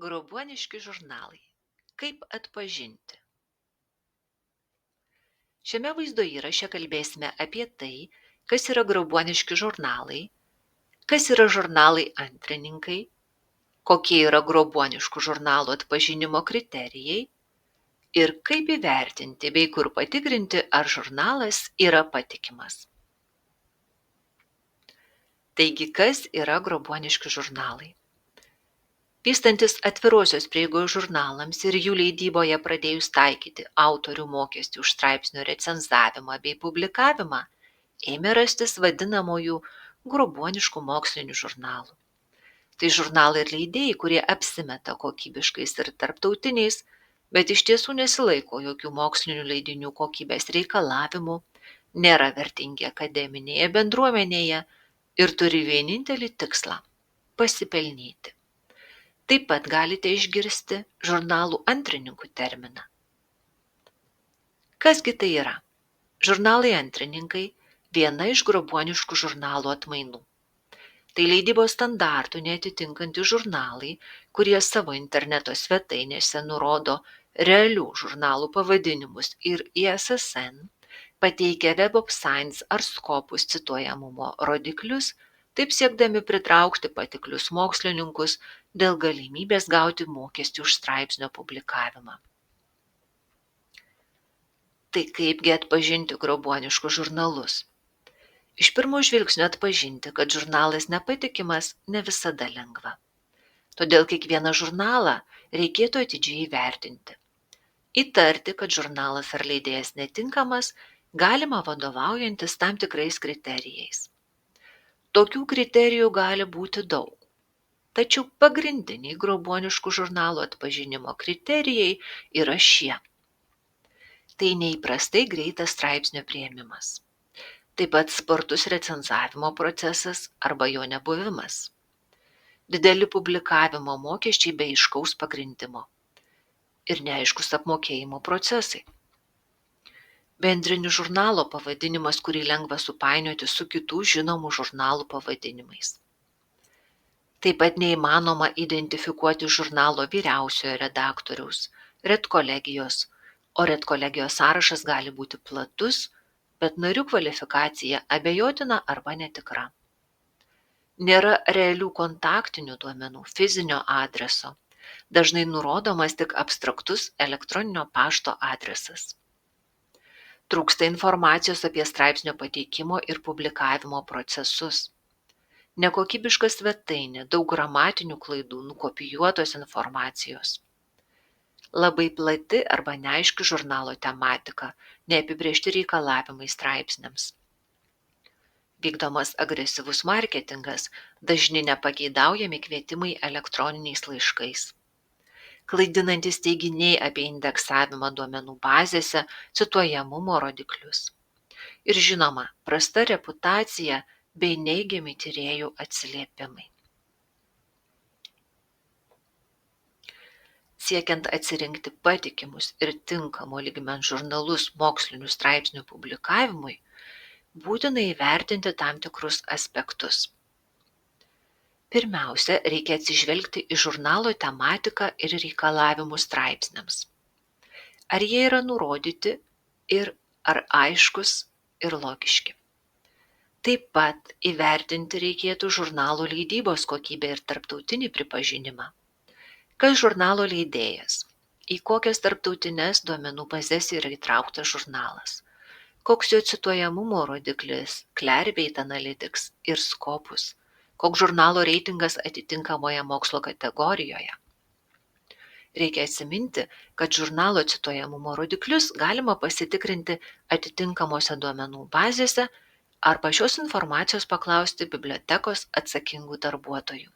Grobuoniški žurnalai. Kaip atpažinti? Šiame vaizdo įraše kalbėsime apie tai, kas yra grobuoniški žurnalai, kas yra žurnalai antrininkai, kokie yra grobuoniškų žurnalų atpažinimo kriterijai ir kaip įvertinti bei kur patikrinti, ar žurnalas yra patikimas. Taigi, kas yra grobuoniški žurnalai? Vystantis atvirosios prieigos žurnalams ir jų leidyboje pradėjus taikyti autorių mokestį už straipsnių recenzavimą bei publikavimą, ėmė rastis vadinamųjų grobuoniškų mokslinių žurnalų. Tai žurnalai ir leidėjai, kurie apsimeta kokybiškais ir tarptautiniais, bet iš tiesų nesilaiko jokių mokslinių leidinių kokybės reikalavimų, nėra vertingi akademinėje bendruomenėje ir turi vienintelį tikslą – pasipelnyti. Taip pat galite išgirsti žurnalų antrininkų terminą. Kasgi tai yra? Žurnalai antrininkai – viena iš grobuoniškų žurnalų atmainų. Tai leidybos standartų neatitinkantys žurnalai, kurie savo interneto svetainėse nurodo realių žurnalų pavadinimus ir ISSN, pateikia Web of Science ar Scopus cituojamumo rodiklius, taip siekdami pritraukti patiklius mokslininkus dėl galimybės gauti mokestį už straipsnio publikavimą. Tai kaipgi atpažinti grobuoniškus žurnalus? Iš pirmo žvilgsnio atpažinti, kad žurnalas nepatikimas, ne visada lengva. Todėl kiekvieną žurnalą reikėtų atidžiai įvertinti. Įtarti, kad žurnalas ar leidėjas netinkamas, galima vadovaujantis tam tikrais kriterijais. Tokių kriterijų gali būti daug. Tačiau pagrindiniai grobuoniškų žurnalų atpažinimo kriterijai yra šie. Tai neįprastai greitas straipsnio priėmimas. Taip pat spartus recenzavimo procesas arba jo nebuvimas. Dideli publikavimo mokesčiai be aiškaus pagrindimo. Ir neaiškus apmokėjimo procesai. Bendrinis žurnalo pavadinimas, kurį lengva supainioti su kitų žinomų žurnalų pavadinimais. Taip pat neįmanoma identifikuoti žurnalo vyriausiojo redaktoriaus, redkolegijos, o redkolegijos sąrašas gali būti platus, bet narių kvalifikacija abejotina arba netikra. Nėra realių kontaktinių duomenų, fizinio adreso, dažnai nurodomas tik abstraktus elektroninio pašto adresas. Trūksta informacijos apie straipsnio pateikimo ir publikavimo procesus. Nekokybiška svetainė, daug gramatinių klaidų, nukopijuotos informacijos. Labai plati arba neaiški žurnalo tematika, neapibrėžti reikalavimai straipsniams. Vykdomas agresyvus marketingas, dažni nepageidaujami kvietimai elektroniniais laiškais. Klaidinantys teiginiai apie indeksavimą duomenų bazėse, cituojamumo rodiklius. Ir žinoma, prasta reputacija bei neigiami tyrėjų atsiliepimai. Siekiant atsirinkti patikimus ir tinkamo lygmens žurnalus mokslinių straipsnių publikavimui, būtina įvertinti tam tikrus aspektus. Pirmiausia, reikia atsižvelgti į žurnalo tematiką ir reikalavimus straipsniams. Ar jie yra nurodyti ir ar aiškus ir logiški. Taip pat įvertinti reikėtų žurnalo leidybos kokybę ir tarptautinį pripažinimą. Kas žurnalo leidėjas? Į kokias tarptautines duomenų bazes yra įtrauktas žurnalas? Koks jo cituojamumo rodiklis, Clarivate Analytics ir Scopus? Koks žurnalo reitingas atitinkamoje mokslo kategorijoje? Reikia atsiminti, kad žurnalo cituojamumo rodiklius galima pasitikrinti atitinkamose duomenų bazėse arba šios informacijos paklausti bibliotekos atsakingų darbuotojų.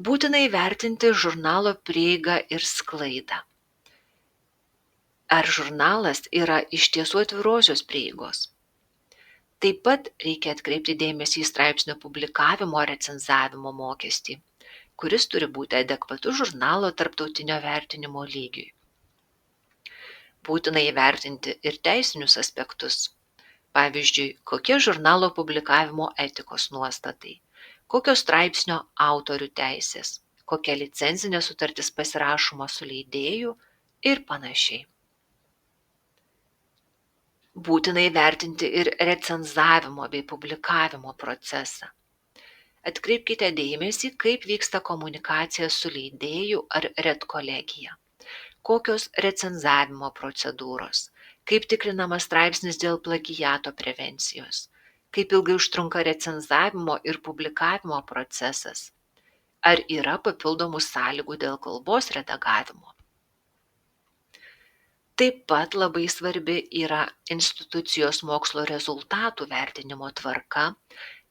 Būtina įvertinti žurnalo prieigą ir sklaidą. Ar žurnalas yra iš tiesų atvirosios prieigos? Taip pat reikia atkreipti dėmesį į straipsnio publikavimo recenzavimo mokestį, kuris turi būti adekvatus žurnalo tarptautinio vertinimo lygiui. Būtina įvertinti ir teisinius aspektus. Pavyzdžiui, kokie žurnalo publikavimo etikos nuostatai, kokios straipsnio autorių teisės, kokia licencinė sutartis pasirašoma su leidėju ir panašiai. Būtina įvertinti ir recenzavimo bei publikavimo procesą. Atkreipkite dėmesį, kaip vyksta komunikacija su leidėju ar redkolegija. Kokios recenzavimo procedūros, kaip tikrinamas straipsnis dėl plagiato prevencijos, kaip ilgai užtrunka recenzavimo ir publikavimo procesas, ar yra papildomų sąlygų dėl kalbos redagavimo. Taip pat labai svarbi yra institucijos mokslo rezultatų vertinimo tvarka,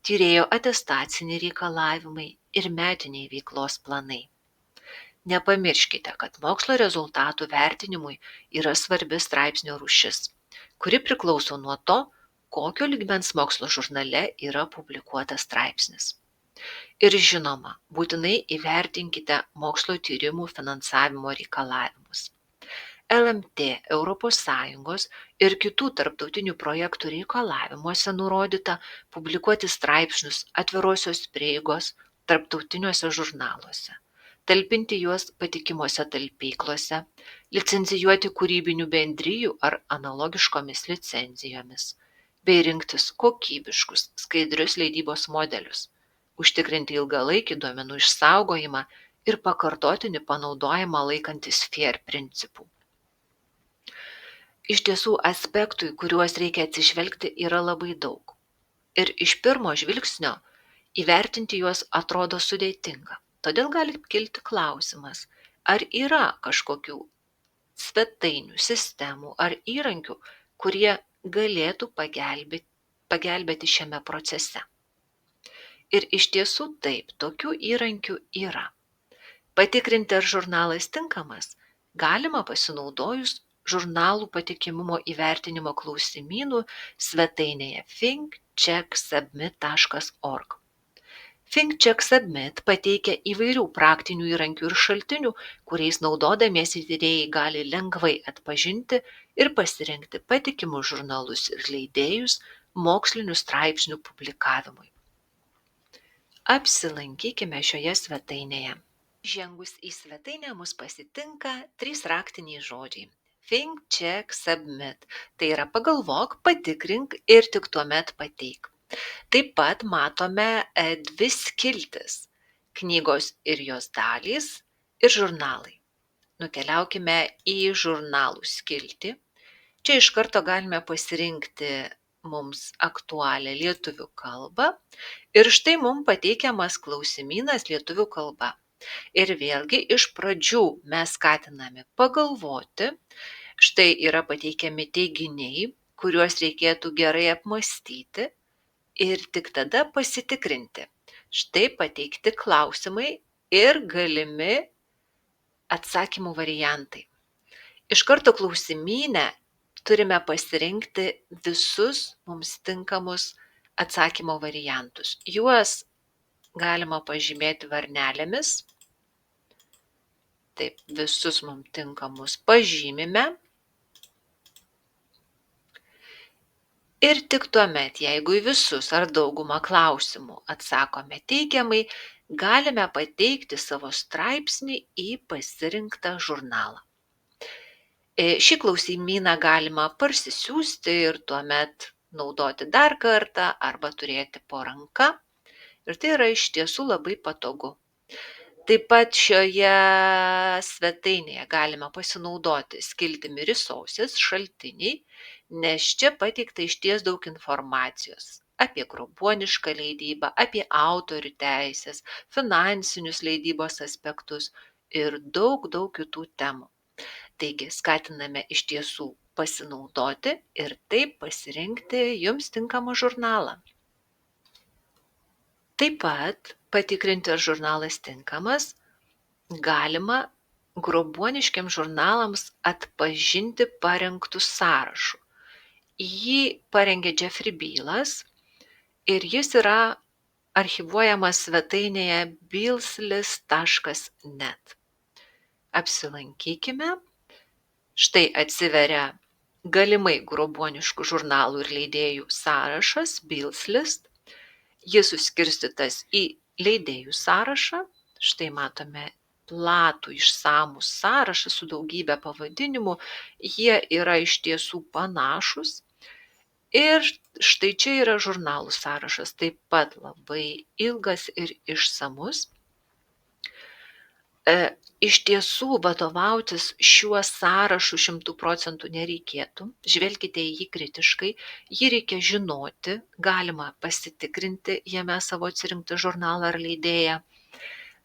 tyrėjo atestaciniai reikalavimai ir metiniai veiklos planai. Nepamirškite, kad mokslo rezultatų vertinimui yra svarbi straipsnio rūšis, kuri priklauso nuo to, kokio lygmens mokslo žurnale yra publikuotas straipsnis. Ir žinoma, būtinai įvertinkite mokslo tyrimų finansavimo reikalavimus. LMT, ES ir kitų tarptautinių projektų reikalavimuose nurodyta publikuoti straipsnius atvirosios prieigos tarptautiniuose žurnaluose, talpinti juos patikimose talpyklose, licencijuoti kūrybinių bendrijų ar analogiškomis licencijomis, bei rinktis kokybiškus, skaidrius leidybos modelius, užtikrinti ilgalaikį duomenų išsaugojimą ir pakartotinį panaudojimą laikantis FAIR principų. Iš tiesų aspektų, į kuriuos reikia atsižvelgti, yra labai daug. Ir iš pirmo žvilgsnio įvertinti juos atrodo sudėtinga. Todėl gali kilti klausimas, ar yra kažkokių svetainių, sistemų ar įrankių, kurie galėtų pagelbėti šiame procese. Ir iš tiesų taip, tokių įrankių yra. Patikrinti, ar žurnalas tinkamas, galima pasinaudojus žurnalų patikimumo įvertinimo klausimynų svetainėje thinkchecksubmit.org. ThinkCheckSubmit pateikia įvairių praktinių įrankių ir šaltinių, kuriais naudodamiesi tyrėjai gali lengvai atpažinti ir pasirinkti patikimus žurnalus ir leidėjus mokslinių straipsnių publikavimui. Apsilankykime šioje svetainėje. Žengus į svetainę mus pasitinka 3 raktiniai žodžiai. Think, check, submit. Tai yra pagalvok, patikrink ir tik tuomet pateik. Taip pat matome 2 skiltis – knygos ir jos dalys ir žurnalai. Nukeliaukime į žurnalų skiltį. Čia iš karto galime pasirinkti mums aktualią lietuvių kalbą ir štai mums pateikiamas klausimynas lietuvių kalba. Ir vėlgi iš pradžių mes skatiname pagalvoti. Štai yra pateikiami teiginiai, kuriuos reikėtų gerai apmąstyti ir tik tada pasitikrinti. Štai pateikti klausimai ir galimi atsakymų variantai. Iš karto klausimyne turime pasirinkti visus mums tinkamus atsakymo variantus. Juos galima pažymėti varnelėmis. Taip, visus mums tinkamus pažymime. Ir tik tuomet, jeigu į visus ar daugumą klausimų atsakome teigiamai, galime pateikti savo straipsnį į pasirinktą žurnalą. Šį klausimyną galima parsisiųsti ir tuomet naudoti dar kartą arba turėti po ranka. Ir tai yra iš tiesų labai patogu. Taip pat šioje svetainėje galima pasinaudoti skiltimi resources šaltiniai, nes čia pateikta išties daug informacijos apie grobuonišką leidybą, apie autorių teisės, finansinius leidybos aspektus ir daug kitų temų. Taigi skatiname iš tiesų pasinaudoti ir taip pasirinkti jums tinkamą žurnalą. Taip pat patikrinti, ar žurnalas tinkamas, galima grobuoniškiams žurnalams atpažinti parengtų sąrašų. Jį parengė Jeffrey Bealas ir jis yra archyvuojamas svetainėje bealslist.net. Apsilankykime. Štai atsiveria galimai grobuoniškų žurnalų ir leidėjų sąrašas Bealslist. Jis suskirstytas į leidėjų sąrašą. Štai matome platų išsamų sąrašą su daugybė pavadinimų, jie yra iš tiesų panašūs. Ir štai čia yra žurnalų sąrašas, taip pat labai ilgas ir išsamus. Iš tiesų vadovautis šiuo sąrašu 100% nereikėtų, žvelkite į jį kritiškai, jį reikia žinoti, galima pasitikrinti jame savo atsirinktą žurnalą ar leidėją,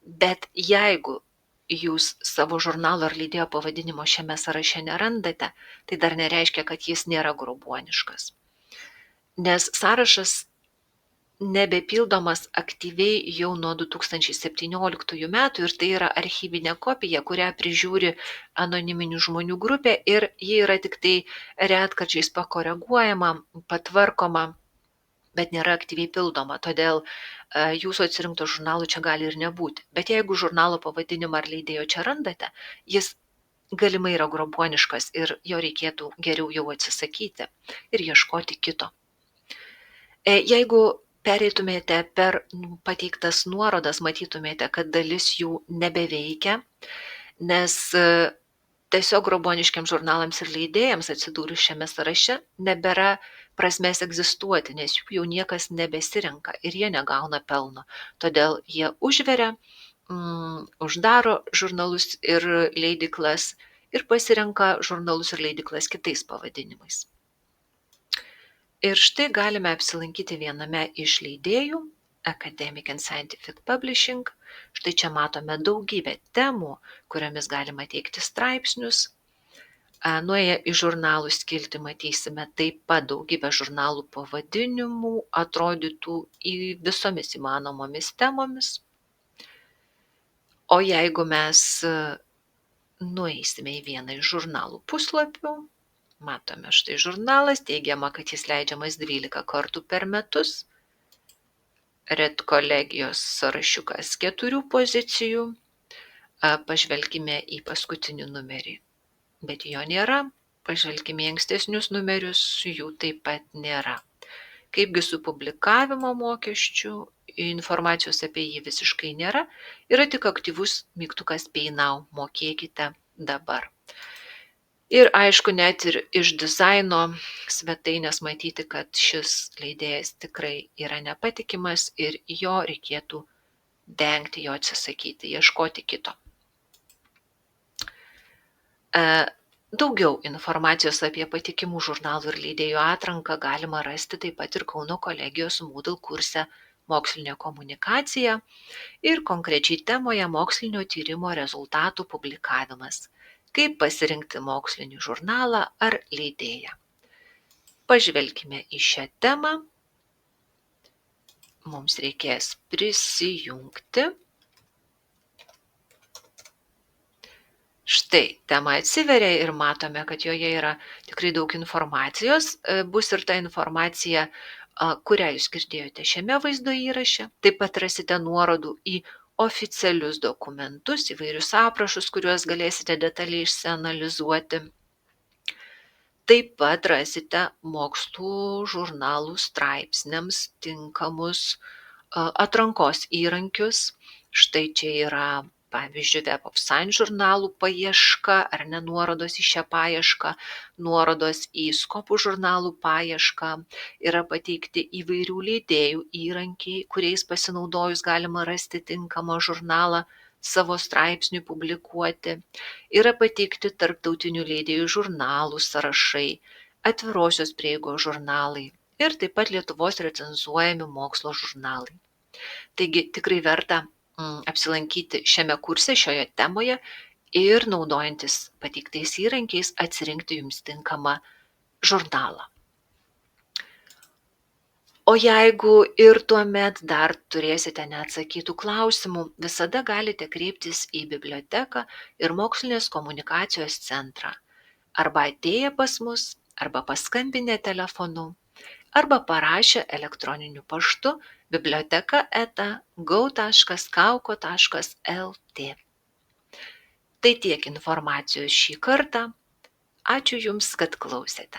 bet jeigu jūs savo žurnalo ar leidėjo pavadinimo šiame sąraše nerandate, tai dar nereiškia, kad jis nėra grobuoniškas. Nes sąrašas nebepildomas aktyviai jau nuo 2017 metų ir tai yra archyvinė kopija, kurią prižiūri anoniminių žmonių grupė ir ji yra tik tai retkarčiais pakoreguojama, patvarkoma, bet nėra aktyviai pildoma, todėl jūsų atsirinkto žurnalo čia gali ir nebūti. Bet jeigu žurnalo pavadinimą ar leidėjo čia randate, jis galimai yra grobuoniškas ir jo reikėtų geriau jau atsisakyti ir ieškoti kito. Jeigu pereitumėte per pateiktas nuorodas, matytumėte, kad dalis jų nebeveikia, nes tiesiog grobuoniškiams žurnalams ir leidėjams atsidūrus šiame sąraše nebėra prasmės egzistuoti, nes jų jau niekas nebesirenka ir jie negauna pelno. Todėl jie užveria, uždaro žurnalus ir leidyklas ir pasirenka žurnalus ir leidyklas kitais pavadinimais. Ir štai galime apsilankyti viename iš leidėjų, Academic and Scientific Publishing. Štai čia matome daugybę temų, kuriomis galima teikti straipsnius. Nuėję į žurnalų skiltį matysime taip pat daugybę žurnalų pavadinimų, atrodytų į visomis įmanomomis temomis. O jeigu mes nueisime į vieną iš žurnalų puslapių, matome štai žurnalas, teigiama, kad jis leidžiamas 12 kartų per metus. Redkolegijos sąrašiukas 4 pozicijų. Pažvelkime į paskutinį numerį, bet jo nėra. Pažvelkime į ankstesnius numerius, jų taip pat nėra. Kaipgi su publikavimo mokesčiu, informacijos apie jį visiškai nėra, yra tik aktyvus mygtukas Pay Now, mokėkite dabar. Ir aišku, net ir iš dizaino svetainės matyti, kad šis leidėjas tikrai yra nepatikimas ir jo reikėtų vengti, jo atsisakyti, ieškoti kito. Daugiau informacijos apie patikimų žurnalų ir leidėjų atranką galima rasti taip pat ir Kauno kolegijos Moodle kurse Mokslinė komunikacija ir konkrečiai temoje mokslinio tyrimo rezultatų publikavimas. Kaip pasirinkti mokslinį žurnalą ar leidėją. Pažvelkime į šią temą. Mums reikės prisijungti. Štai tema atsiveria ir matome, kad joje yra tikrai daug informacijos. Bus ir ta informacija, kurią jūs girdėjote šiame vaizdo įraše. Taip pat rasite nuorodų į oficialius dokumentus, įvairius aprašus, kuriuos galėsite detaliai išsianalizuoti. Taip pat rasite mokslų žurnalų straipsniams tinkamus atrankos įrankius. Štai čia yra, pavyzdžiui, Web of Science žurnalų paieška ar ne nuorodos į šią paiešką, nuorodos į Scopus žurnalų paiešką, yra pateikti įvairių leidėjų įrankiai, kuriais pasinaudojus galima rasti tinkamą žurnalą savo straipsniui publikuoti, yra pateikti tarptautinių leidėjų žurnalų sąrašai, atvirosios prieigos žurnalai ir taip pat Lietuvos recenzuojami mokslo žurnalai. Taigi tikrai verta apsilankyti šiame kurse, šioje temoje ir naudojantis pateiktais įrankiais atsirinkti jums tinkamą žurnalą. O jeigu ir tuomet dar turėsite neatsakytų klausimų, visada galite kreiptis į biblioteką ir mokslinės komunikacijos centrą, arba atėję pas mus, arba paskambinę telefonu, arba parašę elektroniniu paštu biblioteka@go.kauko.lt. Tai tiek informacijos šį kartą. Ačiū Jums, kad klausėte.